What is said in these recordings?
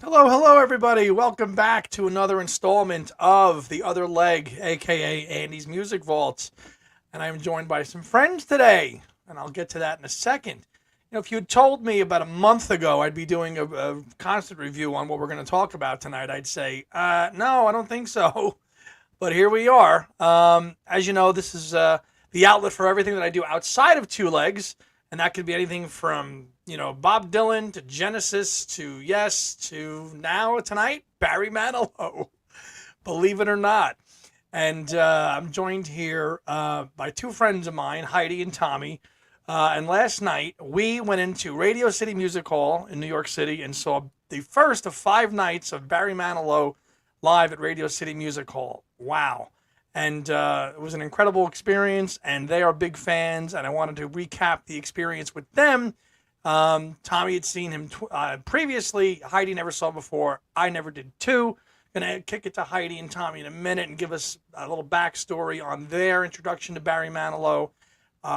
Hello, hello, everybody. Welcome back to another installment of The Other Leg, aka Andy's Music Vaults. And I'm joined by some friends today, and I'll get to that in a second. If you had told me about a month ago I'd be doing a concert review on what we're going to talk about tonight, I'd say, no, I don't think so. But here we are. As you know, this is the outlet for everything that I do outside of Two Legs, and that could be anything from Bob Dylan to Genesis to Yes to now tonight Barry Manilow. Believe it or not. And I'm joined here by two friends of mine, Heidi and Tommy. And last night we went into Radio City Music Hall in New York City and saw the first of 5 nights of Barry Manilow live at Radio City Music Hall. Wow. And it was an incredible experience, and they are big fans, and I wanted to recap the experience with them. Tommy had seen him previously. Heidi never saw before. I never did too. Gonna kick it to Heidi and Tommy in a minute and give us a little backstory on their introduction to Barry Manilow.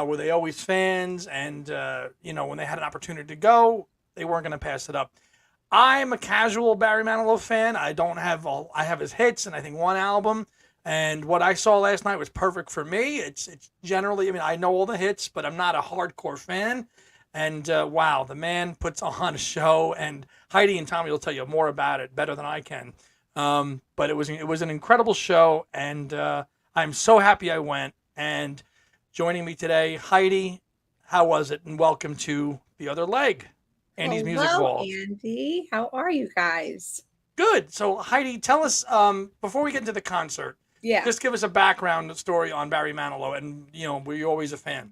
Were they always fans? And when they had an opportunity to go, they weren't going to pass it up. I'm a casual Barry Manilow fan. I have his hits and I think one album. And what I saw last night was perfect for me. It's generally, I know all the hits, but I'm not a hardcore fan. And wow, the man puts on a show. And Heidi and Tommy will tell you more about it better than I can. But it was an incredible show, and I'm so happy I went. And joining me today, Heidi, how was it? And welcome to The Other Leg, Andy's Music Vault. Andy. How are you guys? Good. So Heidi, tell us before we get into the concert. Yeah. Just give us a background story on Barry Manilow, and were you always a fan?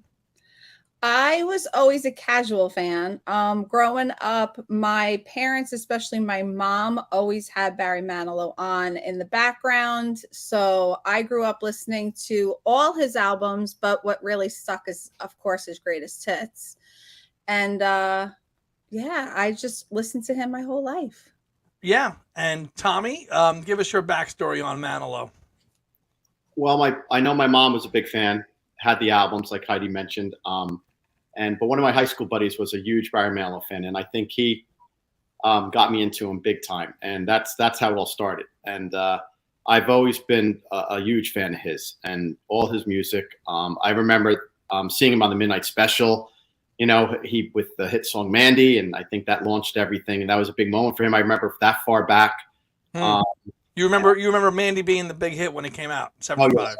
I was always a casual fan. Growing up, my parents, especially my mom, always had Barry Manilow on in the background. So I grew up listening to all his albums, but what really stuck is, of course, his greatest hits. And I just listened to him my whole life. Yeah. And Tommy, give us your backstory on Manilow. Well, I know my mom was a big fan, had the albums like Heidi mentioned. But one of my high school buddies was a huge Barry Manilow fan, and I think he got me into him big time, and that's how it all started. And I've always been a huge fan of his and all his music. I remember seeing him on the Midnight Special, he with the hit song Mandy, and I think that launched everything, and that was a big moment for him. I remember that far back. You remember Mandy being the big hit when it came out, 75.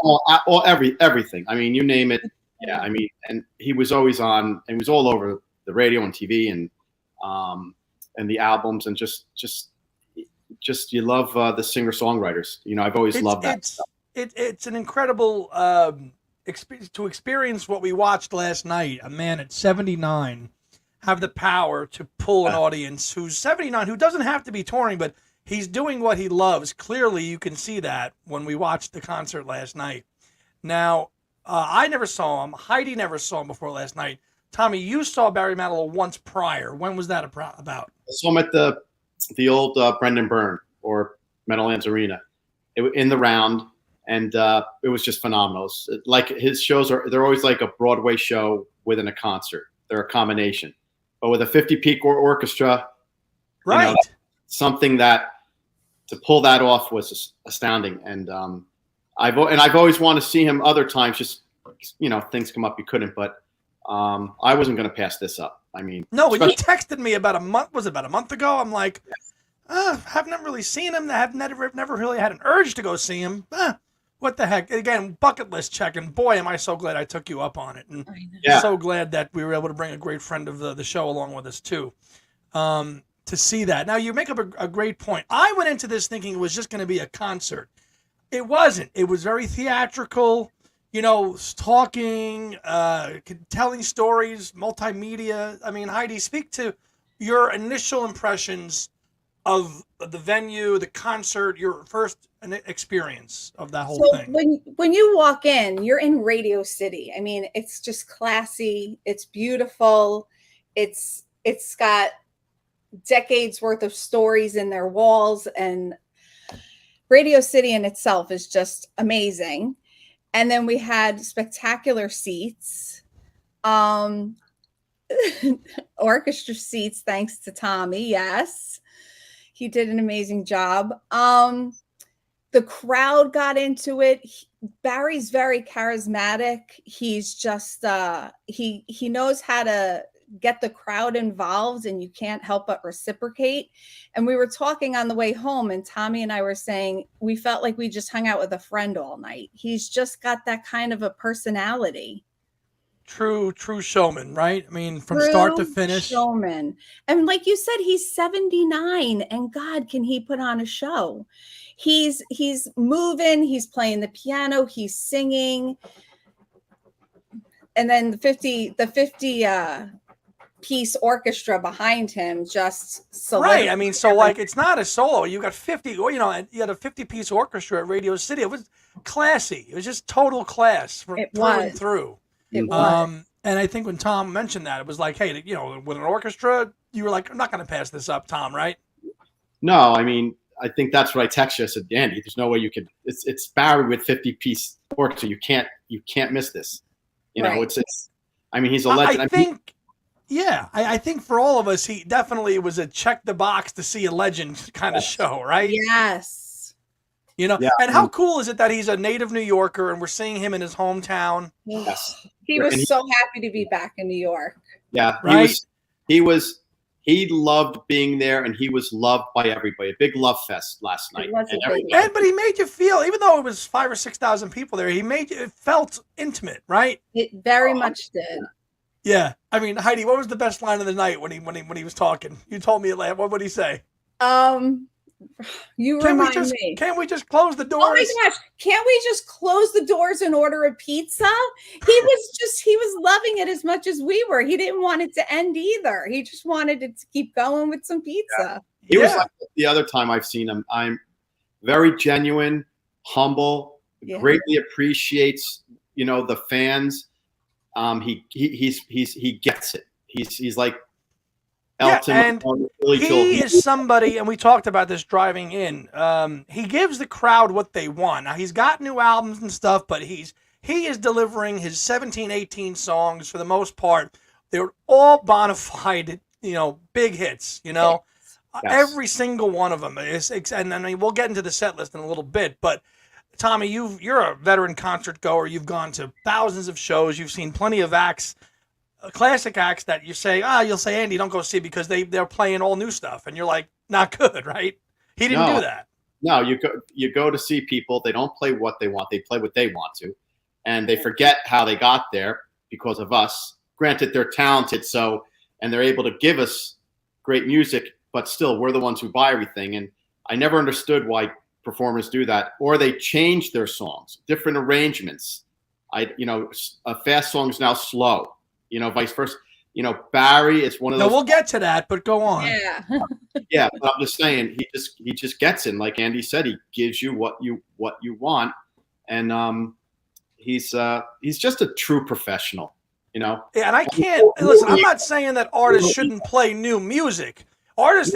Everything. I mean, you name it. Yeah, and he was always on, and he was all over the radio and TV, and the albums, and just you love the singer songwriters. I've always loved that stuff. It's an incredible to experience what we watched last night. A man at 79 have the power to pull an audience who's 79, who doesn't have to be touring, but he's doing what he loves. Clearly, you can see that when we watched the concert last night. Now, I never saw him. Heidi never saw him before last night. Tommy, you saw Barry Manilow once prior. When was that about? I saw him at the old Brendan Byrne or Meadowlands Arena in the round, and it was just phenomenal. Like his shows they're always like a Broadway show within a concert. They're a combination, but with a 50-piece orchestra, right? Something that to pull that off was astounding, and I've always wanted to see him other times. Just things come up, you couldn't, but I wasn't going to pass this up. No, when you texted me about a month ago, I'm like, I've never really seen him. I've never really had an urge to go see him. What the heck? Again, bucket list check, and boy, am I so glad I took you up on it, and so glad that we were able to bring a great friend of the show along with us too. To see that. Now, you make up a great point. I went into this thinking it was just going to be a concert. It wasn't. It was very theatrical, talking, telling stories, multimedia. Heidi, speak to your initial impressions of the venue, the concert, your first experience of that whole thing. When you walk in, you're in Radio City. It's just classy. It's beautiful. It's got decades worth of stories in their walls, and Radio City in itself is just amazing. And then we had spectacular seats, orchestra seats, thanks to Tommy. Yes. He did an amazing job. The crowd got into it. Barry's very charismatic. He's just he knows how to get the crowd involved, and you can't help but reciprocate. And we were talking on the way home, and Tommy and I were saying we felt like we just hung out with a friend all night. He's just got that kind of a personality. True showman, right? I mean, from start to finish. Showman. And like you said, he's 79, and God, can he put on a show. He's moving, he's playing the piano, he's singing. And then the 50 piece orchestra behind him just right. I mean, so like it's not a solo. You got 50, you know, you had a 50-piece orchestra at Radio City. It was classy. It was just total class through and through. It was. And I think when Tom mentioned that, it was like, hey, you know, with an orchestra, you were like, I'm not going to pass this up, Tom, right? No, I mean, I think that's what I texted you. I said, Andy, there's no way you could. It's Barry with 50-piece orchestra. You can't miss this. You know, right. it's. I mean, he's a legend. I think for all of us, he definitely was a check the box to see a legend kind of show, right? Yes. You know, and how cool is it that he's a native New Yorker and we're seeing him in his hometown? Yes. He was so happy to be back in New York. Yeah, right? He loved being there, and he was loved by everybody. A big love fest last night. But he made you feel, even though it was 5,000 or 6,000 people there, it felt intimate, right? It very much did. Yeah, I mean, Heidi, what was the best line of the night when he was talking? You told me it. What would he say? Remind me. Can't we just close the doors? Oh my gosh! Can't we just close the doors and order a pizza? He was loving it as much as we were. He didn't want it to end either. He just wanted it to keep going with some pizza. Yeah. He was like the other time I've seen him. I'm very genuine, humble, greatly appreciates, you know, the fans. He gets it. He's like Elton. And he is somebody, and we talked about this driving in. He gives the crowd what they want. Now he's got new albums and stuff, but he is delivering his 17, 18 songs for the most part. They're all bona fide, you know, big hits. You know, every single one of them is. And I mean, we'll get into the set list in a little bit, but. Tommy, you're a veteran concert goer. You've gone to thousands of shows. You've seen plenty of acts, classic acts that you'll say, Andy, don't go see because they're playing all new stuff, and you're like, not good, right? He didn't do that. No, you go to see people. They don't play what they want. They play what they want to, and they forget how they got there because of us. Granted, they're talented, and they're able to give us great music, but still, we're the ones who buy everything. And I never understood why performers do that, or they change their songs, different arrangements. A fast song is now slow, you know, vice versa. You know, Barry is one of those. No, we'll get to that, but go on. Yeah. Yeah, but I'm just saying, he just gets in. Like Andy said, he gives you what you want, and he's just a true professional, you know. Yeah, and I can't listen. I'm not saying that artists shouldn't play new music. Artists,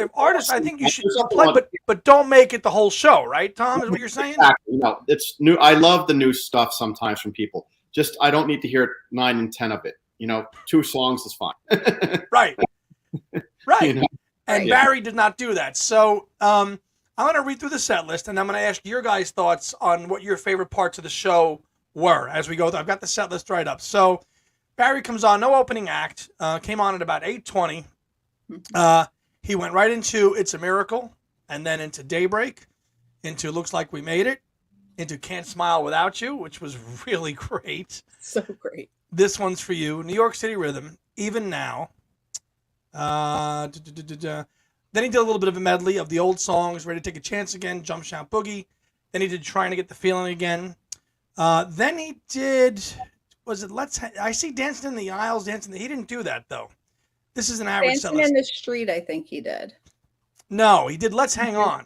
I think you should play, but don't make it the whole show, right, Tom? Is what you're saying? Exactly. You know, it's new. I love the new stuff sometimes from people. Just I don't need to hear 9 and 10 of it. You know, 2 songs is fine. Right. You know? And Barry did not do that. So I'm going to read through the set list, and I'm going to ask your guys' thoughts on what your favorite parts of the show were as we go through. I've got the set list right up. So Barry comes on, no opening act. Came on at about 8:20. He went right into It's a Miracle, and then into Daybreak, into Looks Like We Made It, into Can't Smile Without You, which was really great. So great. This one's for you. New York City Rhythm, Even Now. Then he did a little bit of a medley of the old songs, Ready to Take a Chance Again, Jump Shout Boogie. Then he did Trying to Get the Feeling Again. Then he did, I see Dancing in the Aisles, he didn't do that, though. This is an average set list. Dancing in the Street, I think he did. No, he did Let's Hang On.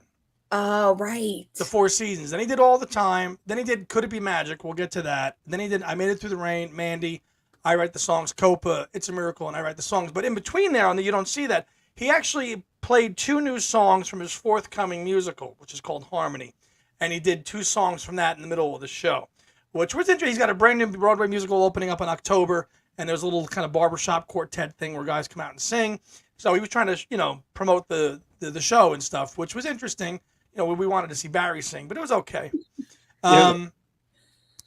Oh, right. The Four Seasons. Then he did All the Time. Then he did Could It Be Magic? We'll get to that. Then he did I Made It Through the Rain, Mandy, I Write the Songs, Copa, It's a Miracle, and I Write the Songs. But in between there, you don't see that, he actually played 2 new songs from his forthcoming musical, which is called Harmony. And he did 2 songs from that in the middle of the show, which was interesting. He's got a brand new Broadway musical opening up in October. and there was a little kind of barbershop quartet thing where guys come out and sing. So he was trying to, promote the show and stuff, which was interesting. We wanted to see Barry sing, but it was okay.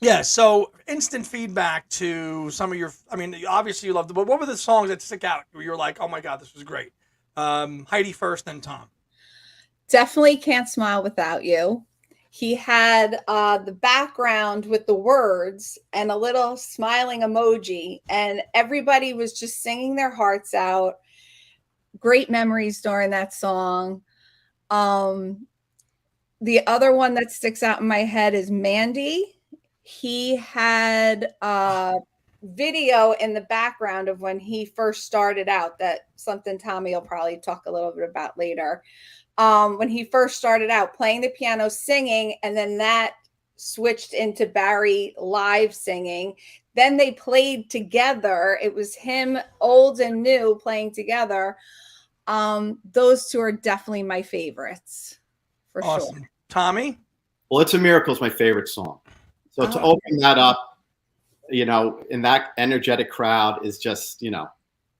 Yeah. So instant feedback to some of your. I mean, obviously you loved it, but what were the songs that stick out where you're like, oh my god, this was great? Heidi first, then Tom. Definitely Can't Smile Without You. He had the background with the words and a little smiling emoji, and everybody was just singing their hearts out. Great memories during that song. The other one that sticks out in my head is Mandy. He had a video in the background of when he first started out, that something Tommy will probably talk a little bit about later. When he first started out playing the piano, singing, and then that switched into Barry live singing. Then they played together. It was him, old and new, playing together. Those two are definitely my favorites, for awesome. sure. Tommy? Well, It's a Miracle is my favorite song. So to open that up, in that energetic crowd is just, it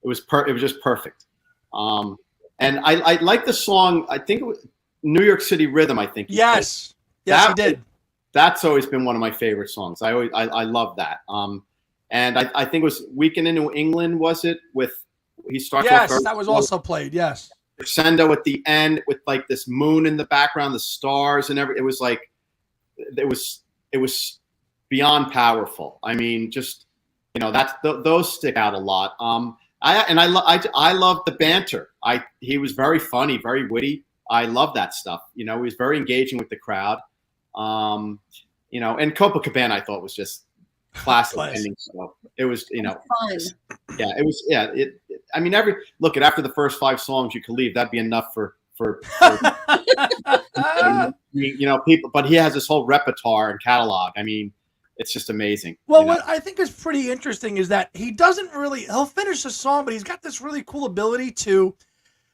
was just perfect. And I like the song. I think it was New York City Rhythm. I think. Yes, he did. That's always been one of my favorite songs. I love that. And I think it was Weekend in New England. Was it with? He starts. Yes, that was also played. Yes. Crescendo at the end with like this moon in the background, the stars and everything. It was like, it was beyond powerful. I mean, just those stick out a lot. I love the banter. He was very funny, very witty. I love that stuff. He was very engaging with the crowd. And Copacabana I thought was just classic ending stuff. It was, fun. Yeah, it was. Yeah, I mean, after the first 5 songs, you could leave. That'd be enough for people. But he has this whole repertoire and catalog. I mean, it's just amazing. Well, what I think is pretty interesting is that he'll finish a song, but he's got this really cool ability to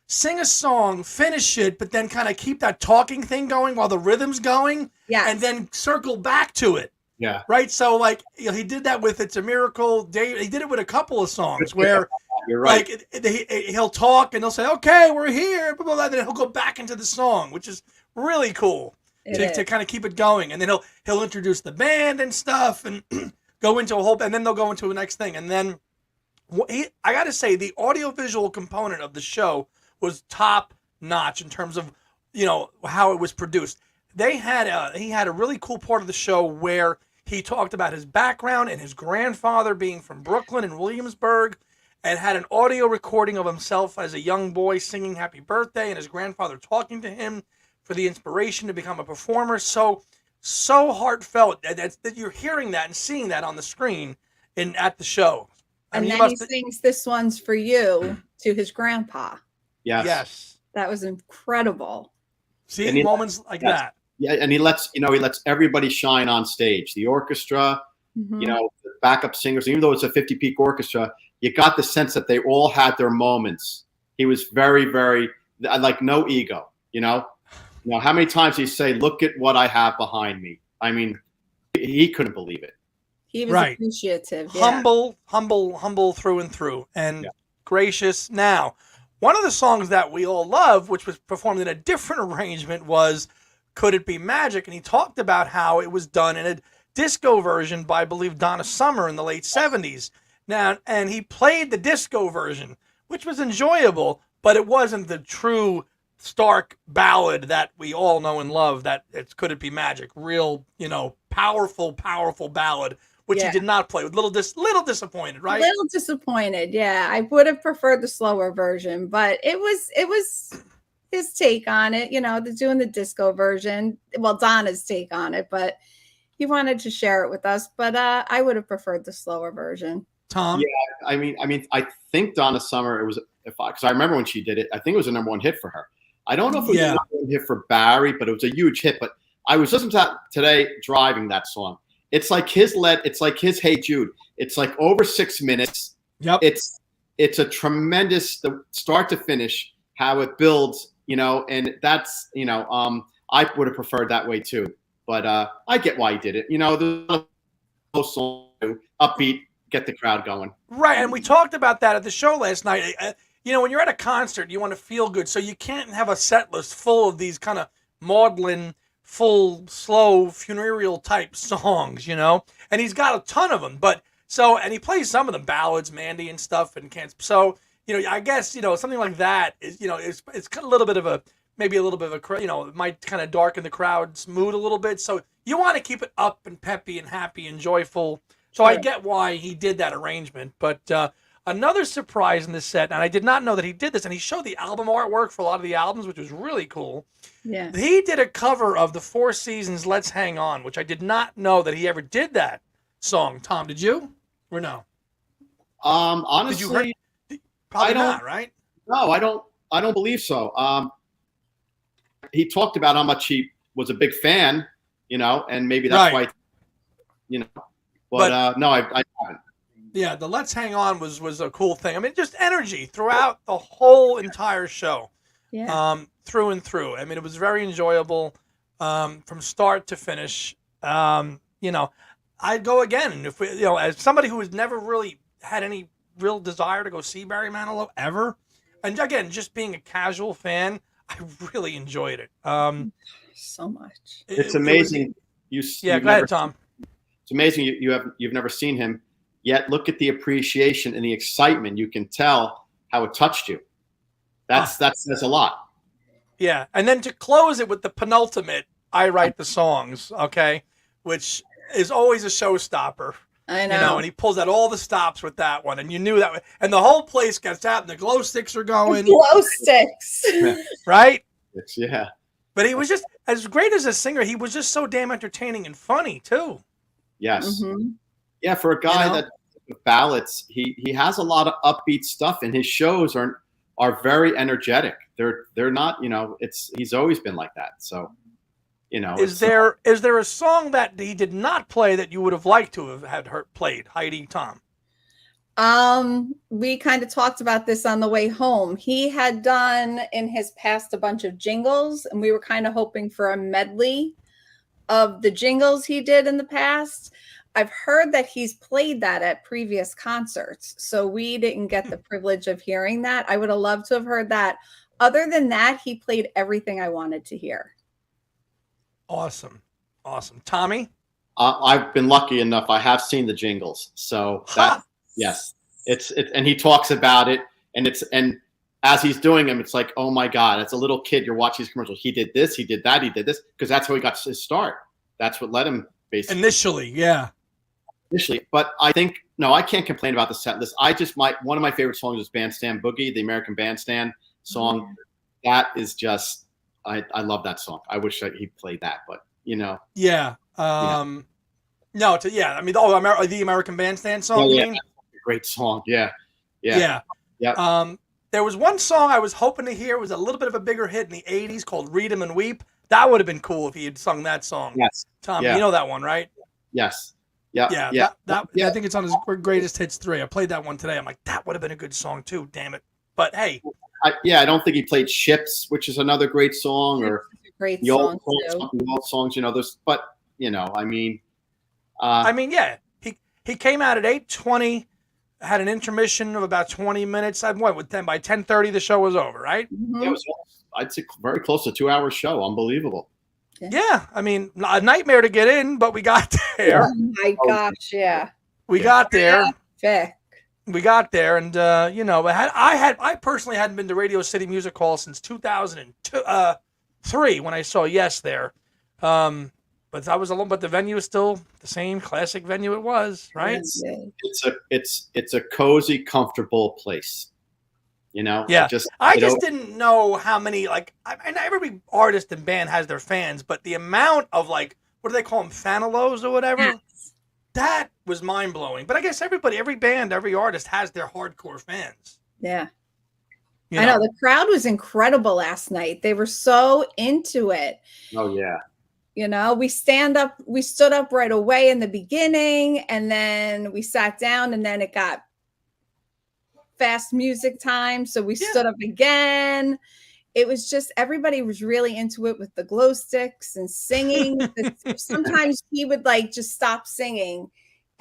sing a song, finish it, but then kind of keep that talking thing going while the rhythm's going, and then circle back to it. Yeah. Right. So like he did that with It's a Miracle. He did it with a couple of songs where you're right. Like he'll talk and they'll say, okay, we're here, blah, blah, blah, and then he'll go back into the song, which is really cool to kind of keep it going. And then he'll introduce the band and stuff and go into a whole, and then they'll go into the next thing. And then I got to say the audiovisual component of the show was top notch in terms of, how it was produced. He had a really cool part of the show where he talked about his background and his grandfather being from Brooklyn and Williamsburg, and had an audio recording of himself as a young boy singing Happy Birthday and his grandfather talking to him for the inspiration to become a performer. So heartfelt that you're hearing that and seeing that on the screen at the show. And then he sings This One's For You to his grandpa. Yes. That was incredible. See, moments like that. Yeah, and he lets everybody shine on stage. The orchestra, the backup singers, even though it's a 50-peak orchestra, you got the sense that they all had their moments. He was very, very, like, no ego, how many times he say, look at what I have behind me. I mean, he couldn't believe it. He was appreciative. Humble through and through, and gracious. Now, one of the songs that we all love, which was performed in a different arrangement, was Could It Be Magic? And he talked about how it was done in a disco version by, I believe, Donna Summer in the late 70s. Now, and he played the disco version, which was enjoyable, but it wasn't the true stark ballad that we all know and love, that it's Could It Be Magic? Real, powerful ballad, which he did not play. With little disappointed, right? Little disappointed, yeah. I would have preferred the slower version, but it was his take on it, doing the disco version. Well, Donna's take on it, but he wanted to share it with us. But I would have preferred the slower version. Tom? Yeah, I mean, I think Donna Summer, it was, because I remember when she did it, I think it was a #1 hit for her. I don't know if it was a #1 hit for Barry, but it was a huge hit. But I was listening to that today driving that song. It's like his Hey Jude. It's like over 6 minutes. Yep. It's a tremendous, the start to finish, how it builds, and that's, I would have preferred that way too. But I get why he did it. The song, upbeat get the crowd going. Right, and we talked about that at the show last night. When you're at a concert, you want to feel good, so you can't have a set list full of these kind of maudlin, full, slow, funereal type songs, And he's got a ton of them, and he plays some of them, ballads, Mandy and stuff, and can't. So, I guess something like that is, it's kind of a little bit of a it might kind of darken the crowd's mood a little bit. So you want to keep it up and peppy and happy and joyful. So I get why he did that arrangement. But another surprise in this set, and I did not know that he did this, and he showed the album artwork for a lot of the albums, which was really cool. Yeah. He did a cover of the Four Seasons' Let's Hang On, which I did not know that he ever did that song. Tom, did you? Or no? Honestly, probably not, right? No, I don't believe so. He talked about how much he was a big fan, and maybe that's why, But no, I haven't. Yeah, the Let's Hang On was a cool thing. I mean, just energy throughout the whole entire show. Yeah. Through and through. I mean, it was very enjoyable from start to finish. I'd go again. And if we, as somebody who has never really had any real desire to go see Barry Manilow ever, and again, just being a casual fan, I really enjoyed it. So much. It's amazing. Go ahead, Tom. It's amazing you've never seen him, yet look at the appreciation and the excitement. You can tell how it touched you. That says a lot. Yeah, and then to close it with the penultimate, I write the songs, okay, which is always a showstopper. I know. And he pulls out all the stops with that one, and you knew that, and the whole place gets out, and the glow sticks are going. Glow sticks, right? Yeah. But he was just as great as a singer. He was just so damn entertaining and funny too. Yes. Mm-hmm. Yeah, for a guy that ballads, he has a lot of upbeat stuff, and his shows are very energetic. They're not, he's always been like that. So, is there a song that he did not play that you would have liked to have had played, Heidi, Tom? We kind of talked about this on the way home. He had done in his past a bunch of jingles, and we were kind of hoping for a medley of the jingles he did in the past. I've heard that he's played that at previous concerts, so we didn't get the privilege of hearing that. I would have loved to have heard that. Other than that, he played everything I wanted to hear. Awesome. Tommy? I've been lucky enough. I have seen the jingles. So yes, it's and he talks about it, and as he's doing them, it's like, oh my God, as a little kid, you're watching these commercials. He did this, he did that, he did this, because that's how he got his start. That's what led him basically. Initially. But I think, no, I can't complain about the set list. One of my favorite songs is Bandstand Boogie, the American Bandstand song. Mm-hmm. That is just, I love that song. I wish he played that, but Yeah. I mean, the American Bandstand song. Yeah, great song. Yeah. There was one song I was hoping to hear. It was a little bit of a bigger hit in the 80s called Read 'Em and Weep. That would have been cool if he had sung that song. Yes. Tom, you know that one, right? Yes. Yeah. I think it's on his greatest hits 3. I played that one today. I'm like, that would have been a good song too. Damn it. But hey. I don't think he played Ships, which is another great song, or great the old songs, He came out at 8:20, had an intermission of about 20 minutes. I went with 10. By 10:30, the show was over, right? Mm-hmm. It was, I'd say, very close to a 2-hour show. Unbelievable. Yeah, I mean, a nightmare to get in, but we got there. Oh my gosh, yeah. We got there. Traffic. We got there, and I personally hadn't been to Radio City Music Hall since 2003 when I saw Yes there. But I was alone. But the venue is still the same classic venue it was, right? It's a cozy, comfortable place. Yeah. I just didn't know how many, every artist and band has their fans, but the amount of what do they call them, Manilows or whatever? Yes. That was mind blowing. But I guess every band, every artist has their hardcore fans. Yeah. I know the crowd was incredible last night. They were so into it. Oh yeah. We stood up right away in the beginning, and then we sat down, and then it got fast music time. So we stood up again. It was just, everybody was really into it with the glow sticks and singing. Sometimes he would just stop singing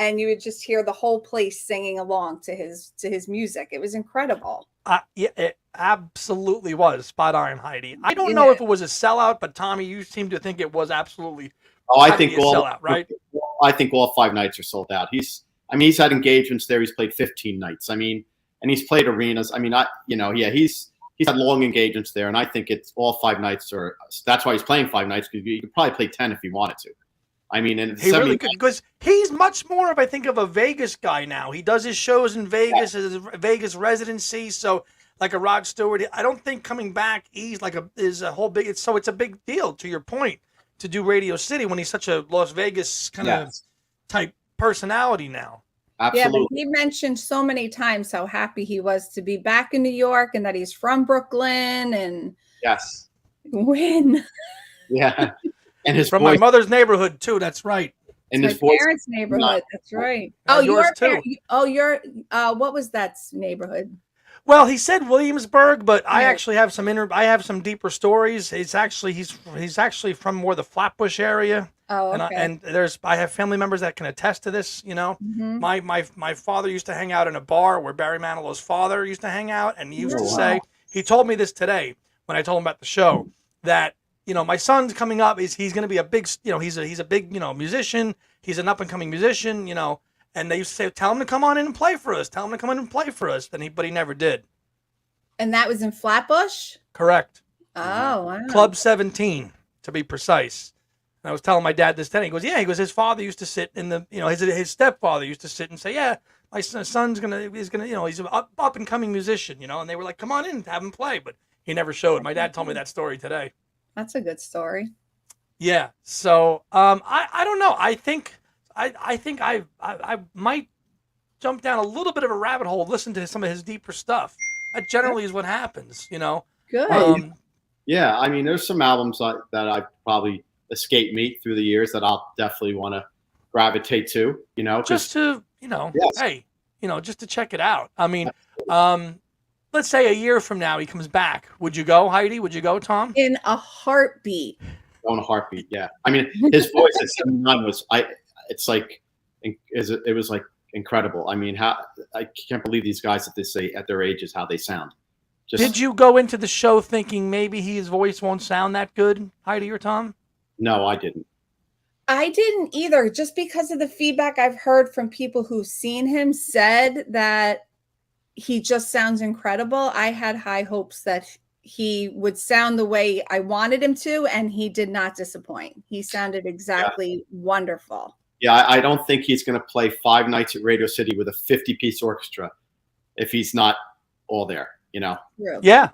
and you would just hear the whole place singing along to his music. It was incredible. Yeah, it absolutely was spot on, Heidi. I don't know Yeah. if it was a sellout, but Tommy, you seem to think it was absolutely. Oh, I had to think be a all sellout, right? I think all 5 nights are sold out. He's had engagements there. He's played 15 nights. I mean, and he's played arenas. I mean, he's had long engagements there, and I think it's all 5 nights are. That's why he's playing 5 nights, because he could probably play 10 if he wanted to. I mean, and He really could, because he's much more of, I think, of a Vegas guy now. He does his shows in Vegas, his Vegas residency. So, like a Rod Stewart, I don't think coming back is a whole big. It's a big deal. To your point, to do Radio City when he's such a Las Vegas kind of type personality now. Absolutely. Yeah, but he mentioned so many times how happy he was to be back in New York and that he's from Brooklyn and yes, win. Yeah, and his from voice, my mother's neighborhood too. That's right. And it's his my voice, parents' neighborhood. That's right. And yours too. What was that neighborhood? Well, he said Williamsburg, but I actually have some deeper stories. He's actually from more the Flatbush area. Oh, okay. And I have family members that can attest to this. You know, my father used to hang out in a bar where Barry Manilow's father used to hang out, and he used to say, he told me this today when I told him about the show, that my son's coming up. He's going to be a big, he's a big, musician. He's an up and coming musician. And they used to say, tell him to come on in and play for us. Tell him to come in and play for us. But he never did. And that was in Flatbush? Correct. Oh, wow. Club 17, to be precise. And I was telling my dad this today. He goes, yeah. He goes, his father used to sit in the, his stepfather used to sit and say, yeah, my son's he's an up and coming musician, And they were like, come on in, have him play. But he never showed. My dad told me that story today. That's a good story. Yeah. So I don't know. I think I might jump down a little bit of a rabbit hole, listen to some of his deeper stuff. That generally is what happens, Good. Yeah, I mean, there's some albums that I probably escaped me through the years that I'll definitely want to gravitate to, just to, Yes. hey, just to check it out. I mean, let's say a year from now he comes back. Would you go, Heidi? Would you go, Tom? In a heartbeat. On a heartbeat, yeah. I mean, his voice at 79 was it was like incredible. I mean, I can't believe these guys at their ages how they sound. Did you go into the show thinking maybe his voice won't sound that good, Heidi or Tom? No, I didn't. I didn't either, just because of the feedback I've heard from people who've seen him said that he just sounds incredible. I had high hopes that he would sound the way I wanted him to, and he did not disappoint. He sounded exactly wonderful. Yeah, I don't think he's going to play 5 nights at Radio City with a 50-piece orchestra if he's not all there, True. Yeah.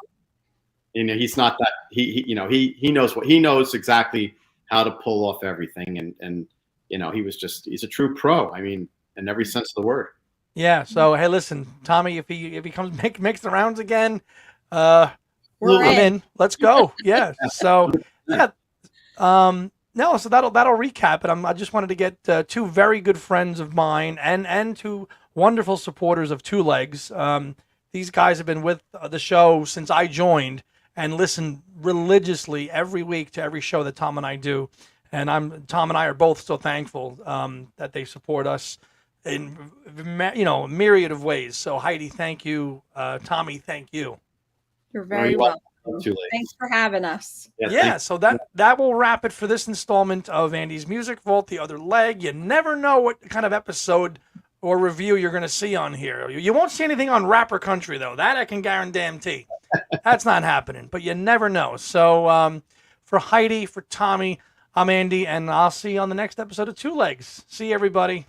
He's not that. He knows exactly how to pull off everything, and he's a true pro. I mean, in every sense of the word. Yeah. So hey, listen, Tommy, if he comes makes the rounds again, We're I'm in. Let's go. Yeah. So yeah. No, so that'll recap it. I just wanted to get 2 very good friends of mine and 2 wonderful supporters of Two Legs. These guys have been with the show since I joined and listen religiously every week to every show that Tom and I do. And Tom and I are both so thankful that they support us in a myriad of ways. So Heidi, thank you. Tommy, thank you. You're very welcome. Thanks for having us. Yeah, so that will wrap it for this installment of Andy's Music Vault, The Other Leg. You never know what kind of episode or review you're going to see on here. You won't see anything on Rapper Country, though. That I can guarantee. That's not happening, but you never know. So for Heidi, for Tommy, I'm Andy, and I'll see you on the next episode of Two Legs. See you, everybody.